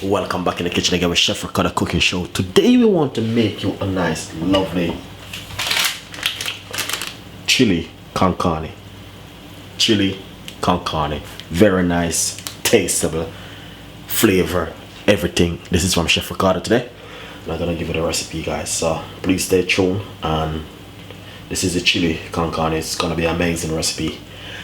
Welcome back in the kitchen again with Chef Ricardo Cooking Show. Today we want to make you a nice, lovely chili con carne. Chili con carne. Very nice, tasteable, flavor, everything. This is from Chef Ricardo today. I'm gonna give you the recipe, guys. So please stay tuned. And this is a chili con carne. It's gonna be an amazing recipe.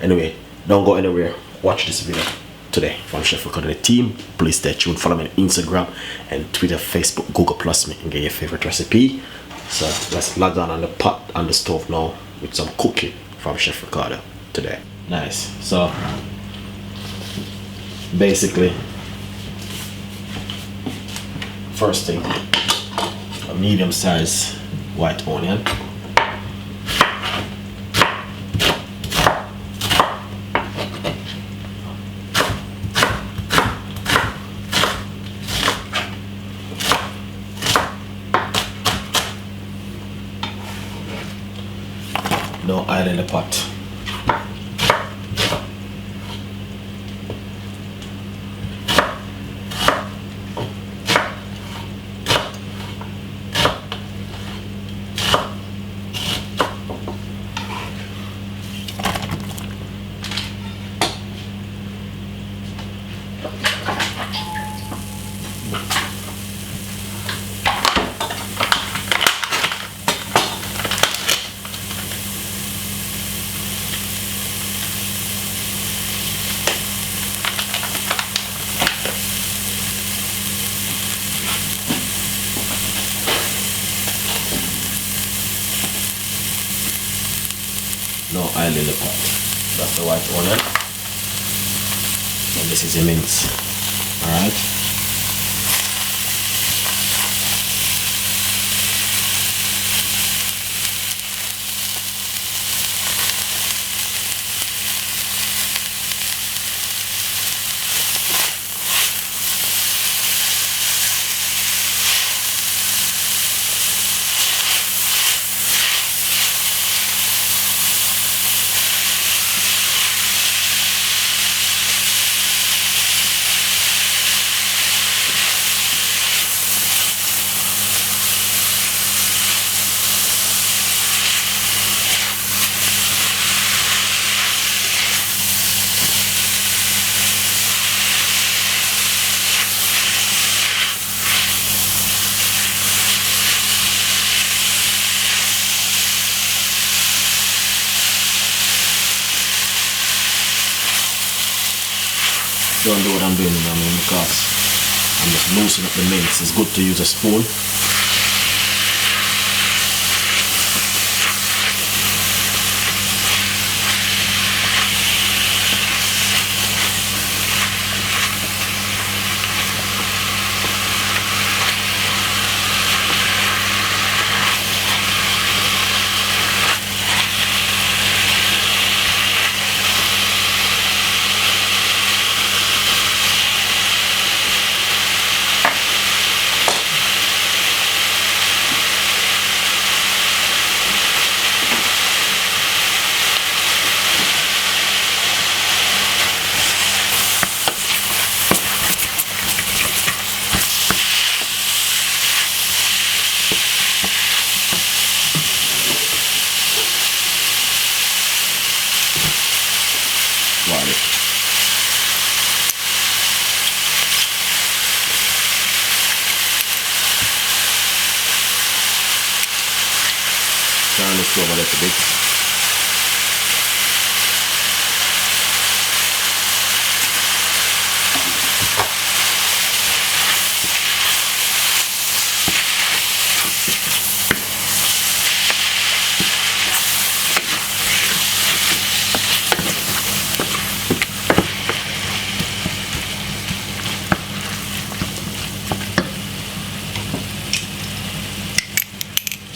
Anyway, don't go anywhere. Watch this video today from Chef Ricardo the team. Please stay tuned. Follow me on Instagram and Twitter, Facebook, Google Plus me and get your favorite recipe. So let's log on the pot on the stove now with some cooking from Chef Ricardo today. Nice. So basically, first thing, a medium size white onion. No oil in the pot. No oil in the pot. That's the white onion. And this is a mince. Alright. Don't do what I'm doing, because I'm just loosening up the mince. It's good to use a spoon. Turn the stove a little bit.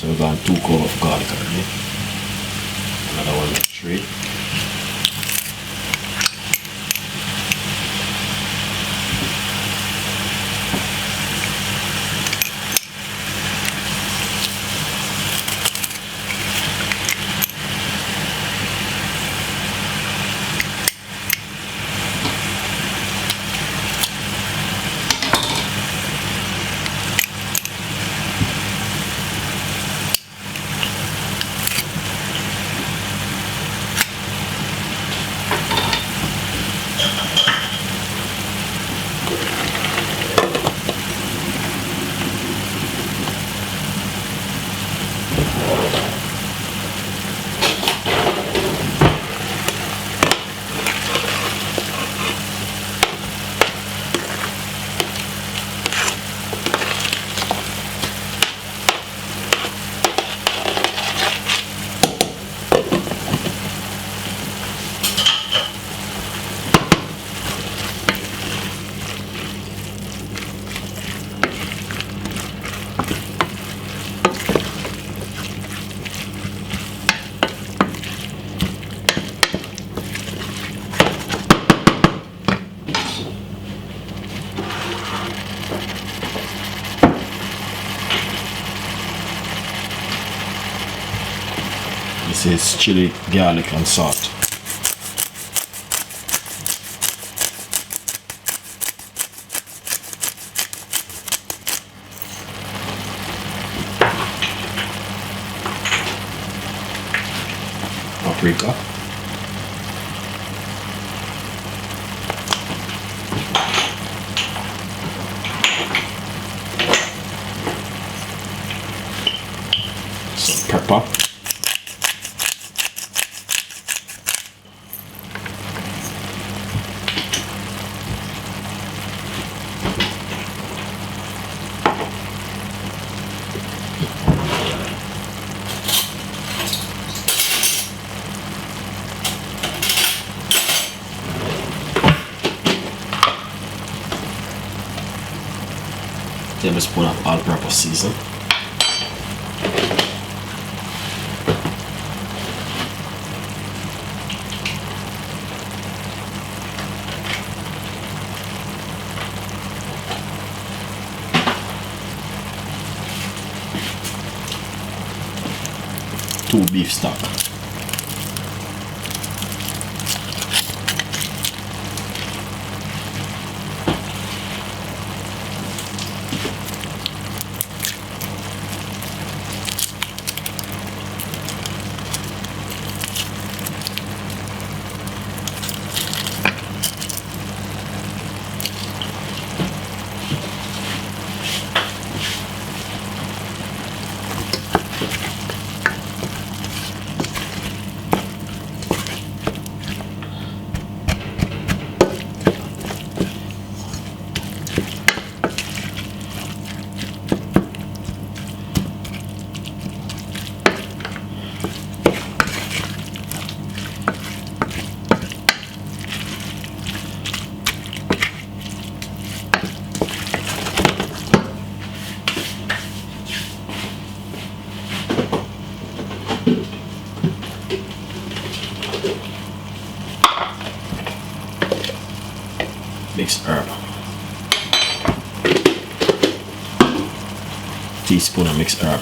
So we've got 2 cloves of garlic already. Another one, 3. This is chili, garlic and salt. Paprika. Some pepper. Tablespoon of all-purpose season. Two beef stock. Mixed herb. Teaspoon of mixed herb.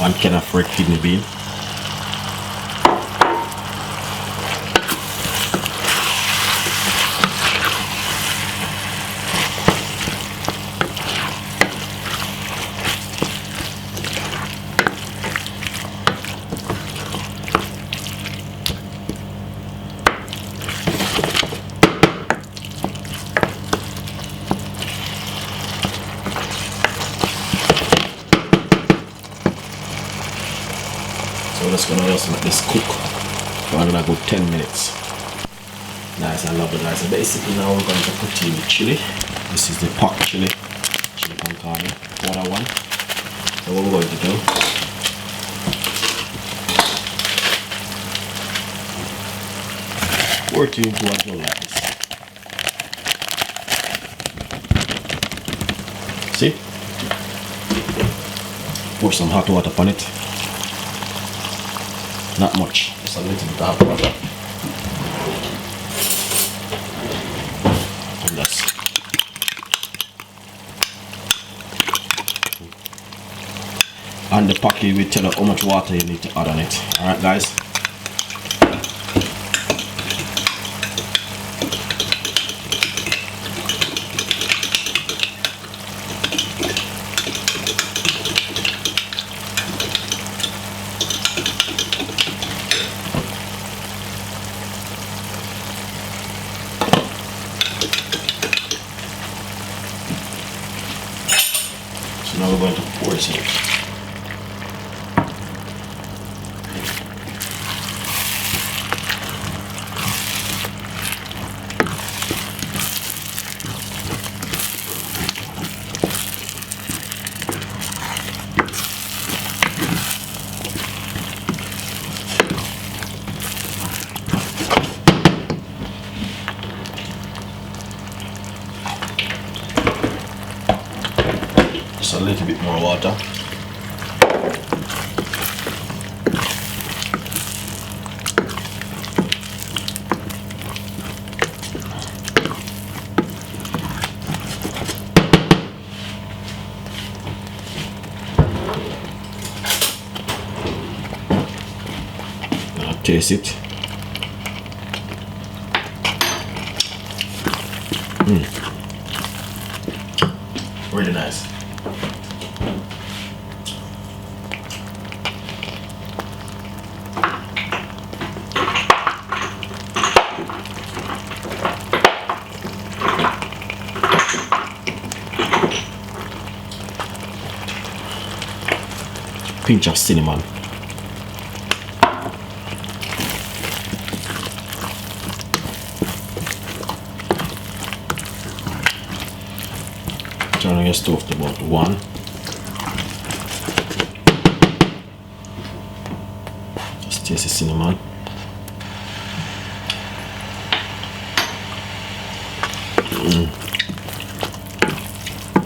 One can of red kidney bean. So we're just gonna just let this cook for another good 10 minutes. Nice and lovely, guys. So basically now we're going to put in the chili. This is the pork chili, chili con carne, powder one. So what we're going to do, work it into a dough like this. See? Pour some hot water upon it. Not much, just a little bit of hot water. And that's on the packet will tell you how much water you need to add on it. Alright guys. Now we're going to pour this in. Just a little bit more water. Now taste it. Really nice. Pinch of cinnamon. Turn on your stove to about 1. Just taste the cinnamon.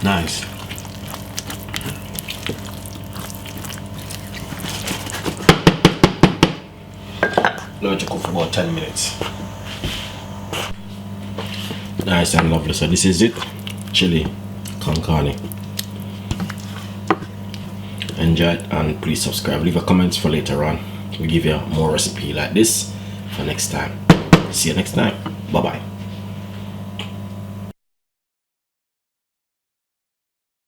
Nice. Let it cook for about 10 minutes. Nice and lovely. So this is it. Chili con carne. Enjoy it and please subscribe. Leave a comments for later on. We'll give you more recipe like this for next time. See you next time. Bye bye.